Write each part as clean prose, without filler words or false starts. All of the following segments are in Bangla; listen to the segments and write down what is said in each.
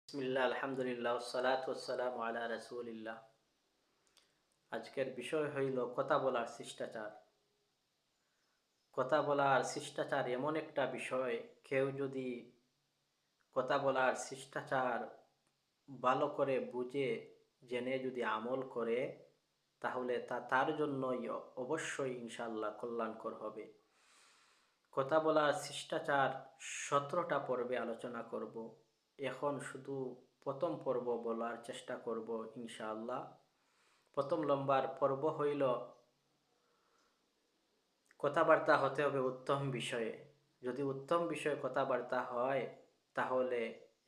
বিসমিল্লাহ আলহামদুলিল্লাহ ওয়াসসালাতু ওয়াসসালামু আলা রাসূলিল্লাহ। আজকের বিষয় হইল কথা বলার শিষ্টাচার। কথা বলার শিষ্টাচার এমন একটা বিষয়, কেউ যদি কথা বলার শিষ্টাচার ভালো করে বুঝে জেনে যদি আমল করে, তাহলে তা তার জন্যই অবশ্যই ইনশাআল্লাহ কল্যাণকর হবে। কথা বলার শিষ্টাচার 17টা পর্বে আলোচনা করব। এখন শুধু প্রথম পর্ব বলার চেষ্টা করব ইনশাআল্লাহ। প্রথম নম্বর পর্ব হইল কথাবার্তা হতে হবে উত্তম বিষয়ে। যদি উত্তম বিষয়ে কথাবার্তা হয়, তাহলে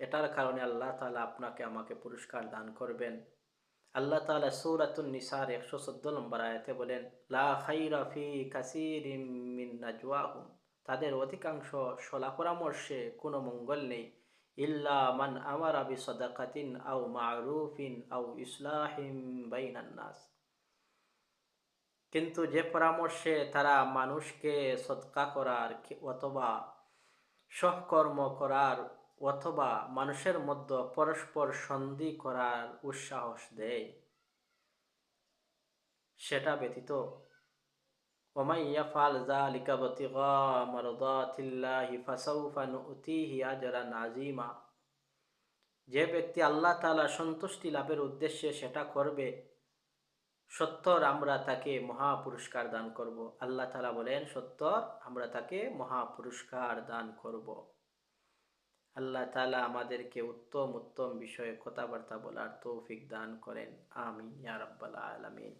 এটার কারণে আল্লাহ তাআলা আপনাকে আমাকে পুরস্কার দান করবেন। আল্লাহ তাআলা সূরাতুন নিসার 114 নম্বর আয়াতে বলেন, লা খাইরা ফি কাসীরিম মিন নাজওয়াহুম, তাদের অধিকাংশ সলা পরামর্শে কোনো মঙ্গল নেই, ইল্লা মান আমারা বিসাদাকাতিন আও মা'রুফিন আও ইসলাহিম বাইনান নাস, কিন্তু যে পরামর্শে তারা মানুষকে সদকা করার অথবা সহকর্ম করার অথবা মানুষের মধ্যে পরস্পর সন্ধি করার উৎসাহস দেয়, সেটা ব্যতীত ওমাই ইয়াফআল যালিকা ইবতিগা মারদাতিল্লাহি ফাসাউফা নু'তিহি আজরান আযীমা, যে ব্যক্তি আল্লাহ তাআলা সন্তুষ্টি লাভের উদ্দেশ্যে সেটা করবে, সত্তর আমরা তাকে মহা পুরস্কার দান করব। আল্লাহ তাআলা বলেন, সত্তর আমরা তাকে মহা পুরস্কার দান করব। আল্লাহ তাআলা আমাদেরকে উত্তম উত্তম বিষয়ে কথাবার্তা বলার তৌফিক দান করেন। আমিন ইয়া রাব্বাল আলামিন।